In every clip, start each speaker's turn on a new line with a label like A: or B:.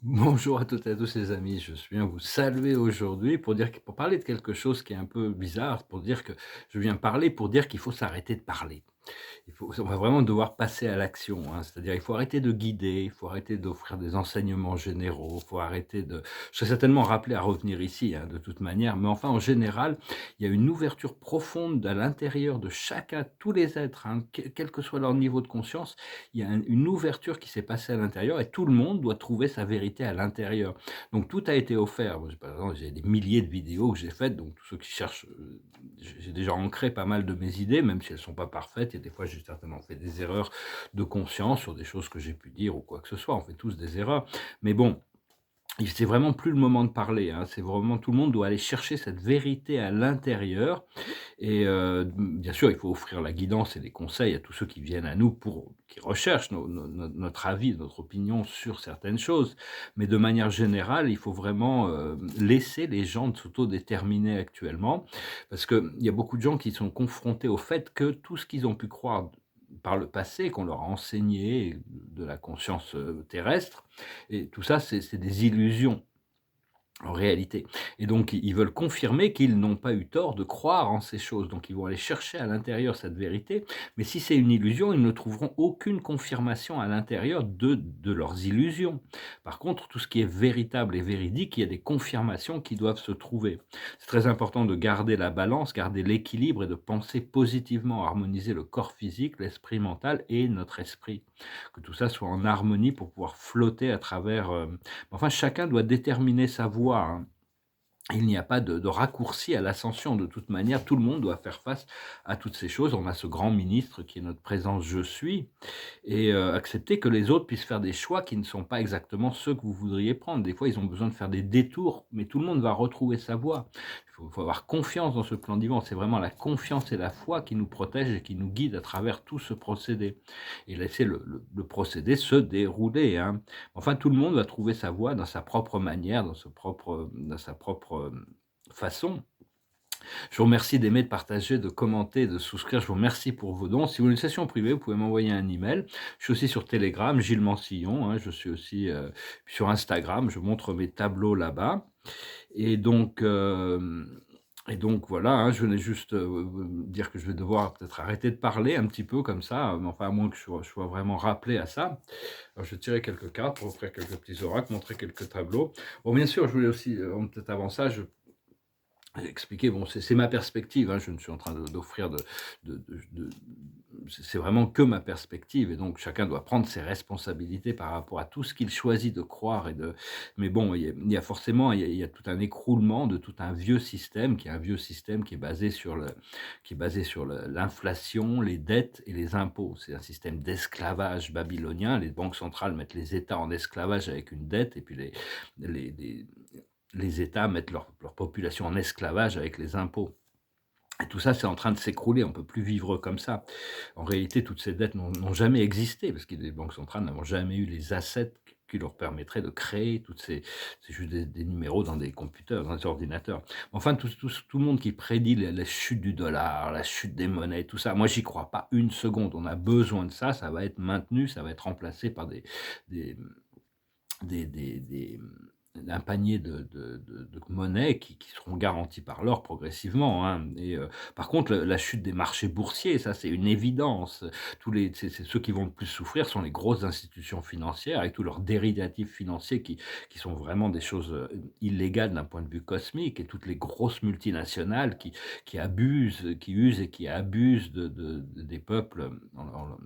A: Bonjour à toutes et à tous les amis, je viens vous saluer aujourd'hui pour parler de quelque chose qui est un peu bizarre, pour dire que je viens parler pour dire qu'il faut s'arrêter de parler. On va vraiment devoir passer à l'action, hein. C'est-à-dire, il faut arrêter de guider, il faut arrêter d'offrir des enseignements généraux, il faut arrêter de je serai certainement rappelé à revenir ici, hein, de toute manière, mais enfin, en général, il y a une ouverture profonde à l'intérieur de chacun, tous les êtres, hein, quel que soit leur niveau de conscience, il y a une ouverture qui s'est passée à l'intérieur et tout le monde doit trouver sa vérité à l'intérieur. Donc tout a été offert. Moi, par exemple, j'ai des milliers de vidéos que j'ai faites, donc tous ceux qui cherchent, j'ai déjà ancré pas mal de mes idées, même si elles ne sont pas parfaites et des fois j'ai certainement fait des erreurs de conscience sur des choses que j'ai pu dire ou quoi que ce soit. On fait tous des erreurs. Mais bon, c'est vraiment plus le moment de parler, hein. C'est vraiment tout le monde doit aller chercher cette vérité à l'intérieur et bien sûr, il faut offrir la guidance et les conseils à tous ceux qui viennent à nous qui recherchent notre avis, notre opinion sur certaines choses. Mais de manière générale, il faut vraiment, laisser les gens de s'autodéterminer actuellement. Parce qu'il y a beaucoup de gens qui sont confrontés au fait que tout ce qu'ils ont pu croire par le passé, qu'on leur a enseigné de la conscience, terrestre et tout ça, c'est des illusions. En réalité et donc ils veulent confirmer qu'ils n'ont pas eu tort de croire en ces choses, donc ils vont aller chercher à l'intérieur cette vérité, mais si c'est une illusion, ils ne trouveront aucune confirmation à l'intérieur de leurs illusions. Par contre, tout ce qui est véritable et véridique, il y a des confirmations qui doivent se trouver. C'est très important de garder la balance, garder l'équilibre et de penser positivement, harmoniser le corps physique, l'esprit mental et notre esprit. Que tout ça soit en harmonie pour pouvoir flotter à travers, enfin, chacun doit déterminer sa voie, hein. Il n'y a pas de raccourci à l'ascension. De toute manière, tout le monde doit faire face à toutes ces choses. On a ce grand ministre qui est notre présence «Je suis» et accepter que les autres puissent faire des choix qui ne sont pas exactement ceux que vous voudriez prendre. Des fois, ils ont besoin de faire des détours, mais tout le monde va retrouver sa voie. Il faut avoir confiance dans ce plan divin. C'est vraiment la confiance et la foi qui nous protègent et qui nous guident à travers tout ce procédé et laisser le procédé se dérouler, hein. Enfin, tout le monde va trouver sa voie dans sa propre manière, dans sa propre, façon. Je vous remercie d'aimer, de partager, de commenter, de souscrire. Je vous remercie pour vos dons. Si vous voulez une session privée, vous pouvez m'envoyer un email. Je suis aussi sur Telegram, Gilles Mansillon, hein. Je suis aussi, sur Instagram. Je montre mes tableaux là-bas et donc voilà, hein, je venais juste, dire que je vais devoir peut-être arrêter de parler un petit peu comme ça, mais enfin, à moins que je sois vraiment rappelé à ça. Alors je vais tirer quelques cartes pour offrir quelques petits oracles, montrer quelques tableaux. Bon, bien sûr, je voulais aussi, peut-être avant ça, expliquer, bon, c'est ma perspective, hein, je ne suis en train d'offrir de c'est vraiment que ma perspective et donc chacun doit prendre ses responsabilités par rapport à tout ce qu'il choisit de croire mais bon, il y a forcément il y a tout un écroulement de tout un vieux système, qui est un vieux système qui est basé sur l'inflation, les dettes et les impôts. C'est un système d'esclavage babylonien. Les banques centrales mettent les États en esclavage avec une dette et puis les les États mettent leur population en esclavage avec les impôts. Et tout ça, c'est en train de s'écrouler, on ne peut plus vivre comme ça. En réalité, toutes ces dettes n'ont jamais existé parce que les banques centrales n'ont jamais eu les assets qui leur permettraient de créer toutes ces c'est juste des numéros dans des computers, dans des ordinateurs. Enfin, tout le monde qui prédit la chute du dollar, la chute des monnaies, tout ça, moi, j'y crois pas une seconde. On a besoin de ça, ça va être maintenu, ça va être remplacé par des des un panier de monnaies qui seront garanties par l'or progressivement, hein et par contre, la chute des marchés boursiers, ça, c'est une évidence. Tous les c'est ceux qui vont le plus souffrir sont les grosses institutions financières avec tous leurs dérivatifs financiers qui sont vraiment des choses, illégales d'un point de vue cosmique et toutes les grosses multinationales qui abusent, qui usent et qui abusent des peuples, en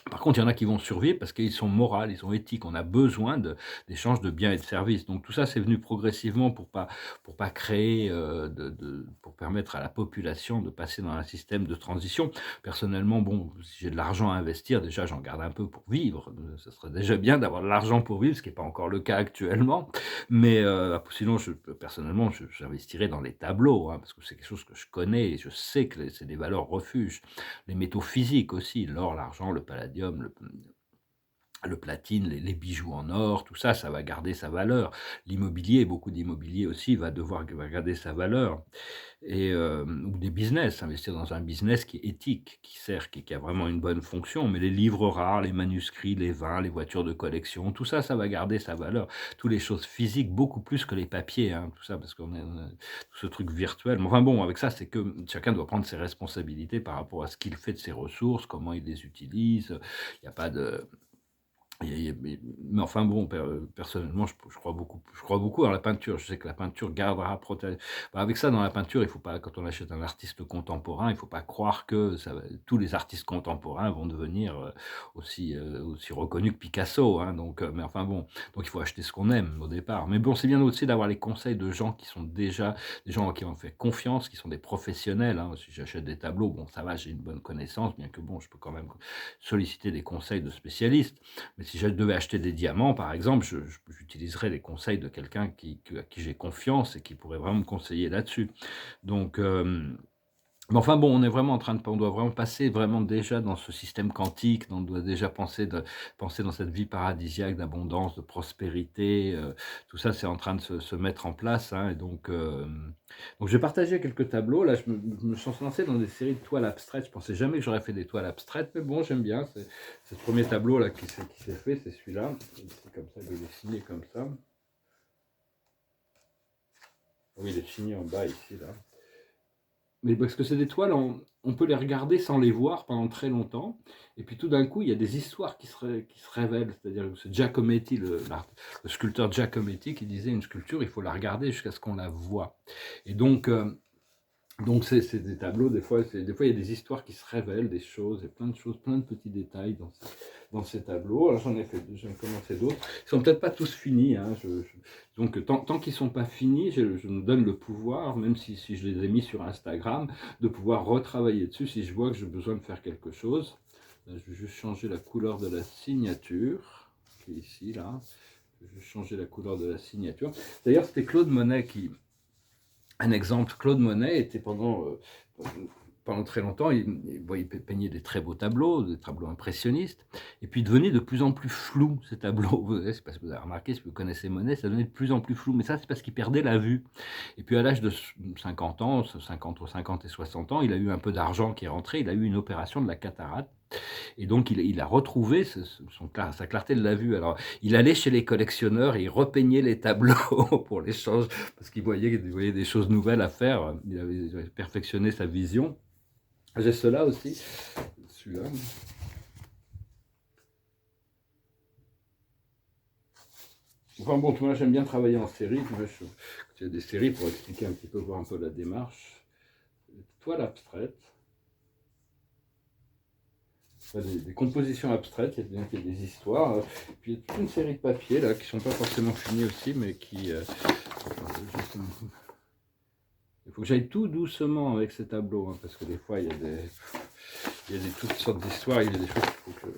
A: par contre, il y en a qui vont survivre parce qu'ils sont morales, ils sont éthiques. On a besoin d'échanges de biens et de services. Donc tout ça, c'est venu progressivement pour pas créer, pour permettre à la population de passer dans un système de transition. Personnellement, bon, si j'ai de l'argent à investir, déjà, j'en garde un peu pour vivre. Ce serait déjà bien d'avoir de l'argent pour vivre, ce qui est pas encore le cas actuellement. Mais, sinon, personnellement, j'investirais dans les tableaux, hein, parce que c'est quelque chose que je connais et je sais que c'est des valeurs refuges. Les métaux physiques aussi, l'or, l'argent, le palladium, Le platine, les bijoux en or, tout ça, ça va garder sa valeur. L'immobilier, beaucoup d'immobilier aussi va garder sa valeur et ou des business, investir dans un business qui est éthique, qui sert, qui a vraiment une bonne fonction. Mais les livres rares, les manuscrits, les vins, les voitures de collection, tout ça, ça va garder sa valeur. Toutes les choses physiques, beaucoup plus que les papiers, hein, tout ça, parce qu'on a tout ce truc virtuel. Mais enfin bon, avec ça, c'est que chacun doit prendre ses responsabilités par rapport à ce qu'il fait de ses ressources, comment il les utilise. Il y a pas de mais enfin bon, personnellement, je crois beaucoup à la peinture. Je sais que la peinture gardera proté bah, avec ça, dans la peinture, il faut pas quand on achète un artiste contemporain, il faut pas croire que ça va tous les artistes contemporains vont devenir, aussi reconnus que Picasso, hein, donc mais enfin bon, donc il faut acheter ce qu'on aime au départ. Mais bon, c'est bien aussi d'avoir les conseils de gens qui sont déjà des gens à qui on fait confiance, qui sont des professionnels, hein. Si j'achète des tableaux, bon, ça va, j'ai une bonne connaissance, bien que bon, je peux quand même solliciter des conseils de spécialistes. Mais si je devais acheter des diamants, par exemple, j'utiliserais les conseils de quelqu'un à qui j'ai confiance et qui pourrait vraiment me conseiller là-dessus. Donc, mais enfin bon, on est vraiment en train de on doit vraiment passer vraiment déjà dans ce système quantique, on doit déjà penser dans cette vie paradisiaque d'abondance, de prospérité, tout ça, c'est en train de se mettre en place, hein, et donc je vais partager quelques tableaux. Là, je me suis lancé dans des séries de toiles abstraites. Je pensais jamais que j'aurais fait des toiles abstraites, mais bon, j'aime bien. C'est le premier tableau là qui s'est fait, c'est celui-là. C'est comme ça, je l'ai signé comme ça. Oui, il est signé en bas ici, là. Mais parce que c'est des toiles, on peut les regarder sans les voir pendant très longtemps. Et puis tout d'un coup, il y a des histoires qui se révèlent. C'est-à-dire que c'est Giacometti, le sculpteur Giacometti, qui disait une sculpture, il faut la regarder jusqu'à ce qu'on la voit. Et donc c'est des tableaux, des fois il y a des histoires qui se révèlent, des choses, il y a plein de choses, plein de petits détails dans ces tableaux. Alors j'en ai commencé d'autres. Ils sont peut-être pas tous finis, hein. Donc tant qu'ils sont pas finis, je me donne le pouvoir, même si je les ai mis sur Instagram, de pouvoir retravailler dessus si je vois que j'ai besoin de faire quelque chose. Là, je vais juste changer la couleur de la signature, qui est ici, là. Je vais juste changer la couleur de la signature. D'ailleurs, c'était Claude Monet un exemple, Claude Monet était pendant très longtemps, il peignait des très beaux tableaux, des tableaux impressionnistes, et puis il devenait de plus en plus flou, ces tableaux. C'est parce que vous avez remarqué, si vous connaissez Monet, ça devenait de plus en plus flou, mais ça, c'est parce qu'il perdait la vue. Et puis à l'âge de 50 ans, entre 50 et 60 ans, il a eu un peu d'argent qui est rentré, il a eu une opération de la cataracte, et donc il a retrouvé sa clarté de la vue. Alors il allait chez les collectionneurs et il repeignait les tableaux pour les changer, parce qu'il voyait des choses nouvelles à faire. Il avait perfectionné sa vision. J'ai cela aussi, celui-là. Enfin bon, moi j'aime bien travailler en série. Il y a des séries pour expliquer un petit peu, voir un peu la démarche. Toile abstraite. Des compositions abstraites, il y a des histoires. Puis il y a toute une série de papiers là qui sont pas forcément finis aussi, mais qui. Il faut que j'aille tout doucement avec ces tableaux, hein, parce que des fois il y a toutes sortes d'histoires, il y a des choses qu'il faut que.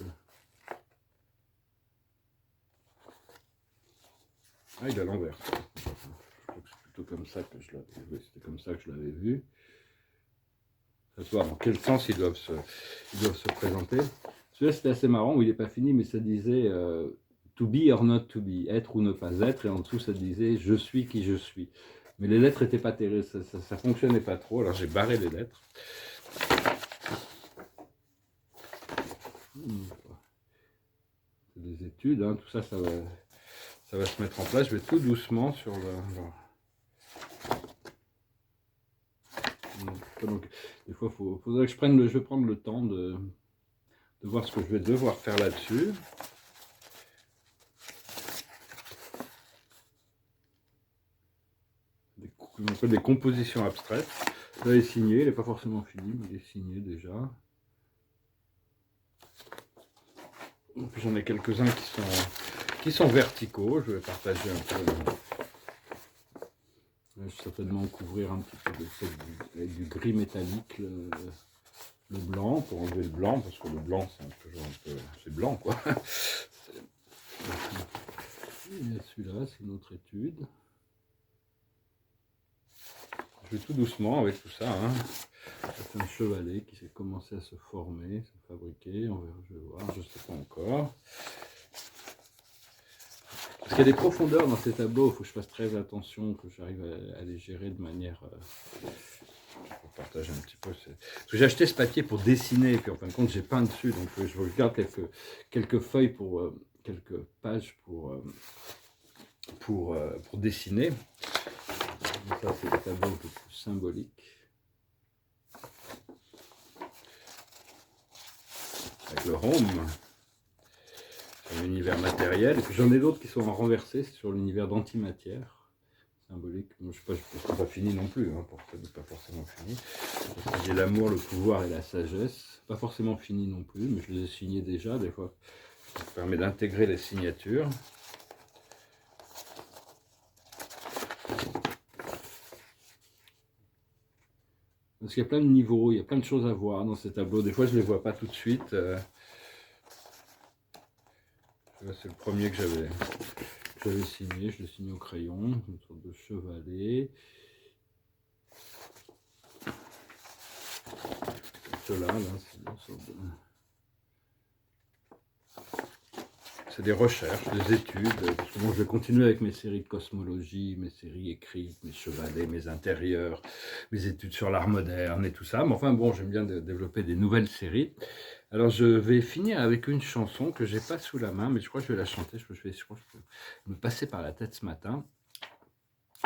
A: Ah, il est à l'envers. C'est plutôt comme ça que je l'avais vu. C'était comme ça que je l'avais vu. Ça se voit dans quel sens ils doivent se présenter. Celui-là, c'était assez marrant, où il n'est pas fini, mais ça disait to be or not to be, être ou ne pas être, et en dessous, ça disait je suis qui je suis. Mais les lettres n'étaient pas terribles, ça fonctionnait pas trop, alors j'ai barré les lettres. C'est des études, hein, tout ça, ça va se mettre en place. Je vais tout doucement sur le. Donc, des fois, faudrait que je vais prendre le temps de voir ce que je vais devoir faire là-dessus. On appelle des compositions abstraites. Là, il est signé, il n'est pas forcément fini, mais il est signé déjà. Et puis j'en ai quelques-uns qui sont verticaux. Je vais partager un peu. Je vais certainement couvrir un petit peu avec du gris métallique le blanc, pour enlever le blanc, parce que le blanc c'est blanc quoi. Et celui-là, c'est une autre étude. Je vais tout doucement avec tout ça. Hein. C'est un chevalet qui s'est commencé à se former, se fabriquer. Je vais voir, je ne sais pas encore. Parce qu'il y a des profondeurs dans ces tableaux, il faut que je fasse très attention, que j'arrive à les gérer de manière... pour partager un petit peu. Parce que j'ai acheté ce papier pour dessiner, et puis en fin de compte, j'ai peint dessus, donc je garde quelques feuilles pour... quelques pages pour dessiner. Donc ça, c'est des tableaux un peu plus symboliques. Avec le home, sur l'univers matériel. Et puis j'en ai d'autres qui sont renversés sur l'univers d'antimatière. Symbolique. Je ne sais pas, c'est pas fini non plus, hein, pas forcément fini. J'ai l'amour, le pouvoir et la sagesse. Pas forcément fini non plus, mais je les ai signés déjà. Des fois, ça permet d'intégrer les signatures. Parce qu'il y a plein de niveaux, il y a plein de choses à voir dans ces tableaux. Des fois, je ne les vois pas tout de suite. C'est le premier que j'avais signé. Je l'ai signé au crayon, une sorte de chevalet. Cela, là, c'est une sorte de... C'est des recherches, des études, parce que bon, je vais continuer avec mes séries de cosmologie, mes séries écrites, mes chevalets, mes intérieurs, mes études sur l'art moderne et tout ça. Mais enfin bon, j'aime bien développer des nouvelles séries. Alors je vais finir avec une chanson que j'ai pas sous la main, mais je crois que je vais la chanter. Je crois que je peux me passer par la tête ce matin.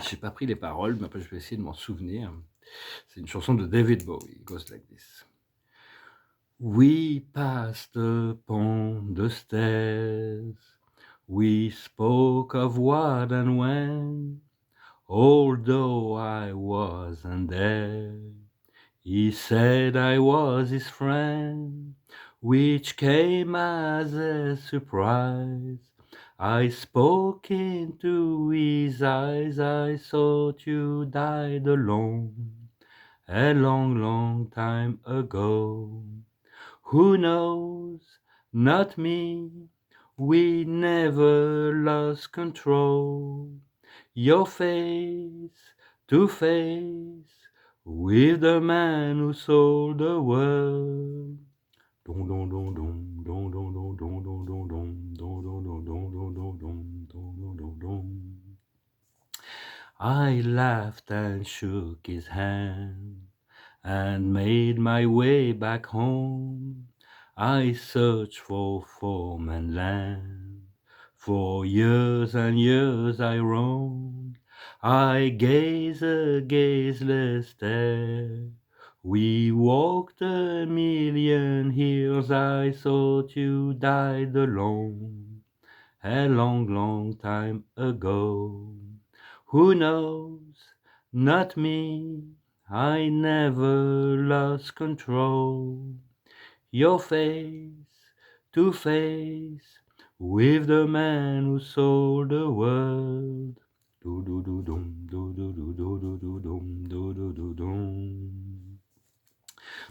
A: J'ai pas pris les paroles, mais après je vais essayer de m'en souvenir. C'est une chanson de David Bowie. It goes like this. We passed upon the stairs. We spoke of what and when, although I wasn't there. He said I was his friend, which came as a surprise. I spoke into his eyes, I thought you died alone, a long, long time ago. Who knows? Not me. We never lost control. Your face to face with the man who sold the world. Dun dun dun dun dun dun dun dun dun dun dun dun dun dun dun dun dun dun dun. I laughed and shook his hand and made my way back home. I searched for form and land. For years and years I roamed. I gaze a gazeless stare. We walked a million hills. I thought you died alone, a long, long time ago. Who knows? Not me. I never lost control. Your face to face with the man who sold the world. Do do do dum do do do do do do dum do do do dum.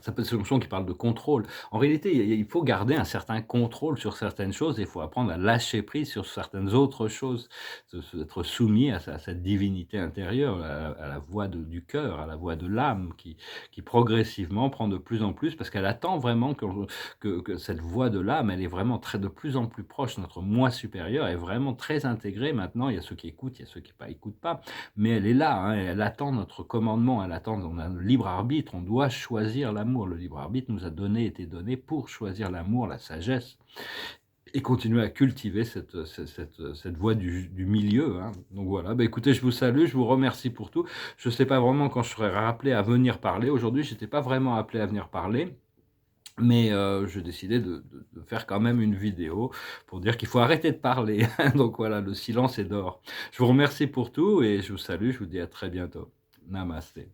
A: Ça peut être une chanson qui parle de contrôle. En réalité, il faut garder un certain contrôle sur certaines choses et il faut apprendre à lâcher prise sur certaines autres choses, être soumis à cette divinité intérieure, à la voix du cœur, à la voix de l'âme qui progressivement prend de plus en plus, parce qu'elle attend vraiment que cette voix de l'âme, elle est vraiment de plus en plus proche. Notre moi supérieur est vraiment très intégré maintenant. Il y a ceux qui écoutent, il y a ceux qui écoutent pas, mais elle est là, hein, elle attend notre commandement, on a le libre arbitre, on doit choisir l'amour. Le libre arbitre nous a été donné pour choisir l'amour, la sagesse, et continuer à cultiver cette voie du milieu. Hein. Donc voilà, écoutez, je vous salue, je vous remercie pour tout. Je ne sais pas vraiment quand je serai rappelé à venir parler. Aujourd'hui, je n'étais pas vraiment appelé à venir parler. Mais j'ai décidé de faire quand même une vidéo pour dire qu'il faut arrêter de parler. Donc voilà, le silence est d'or. Je vous remercie pour tout et je vous salue, je vous dis à très bientôt. Namasté.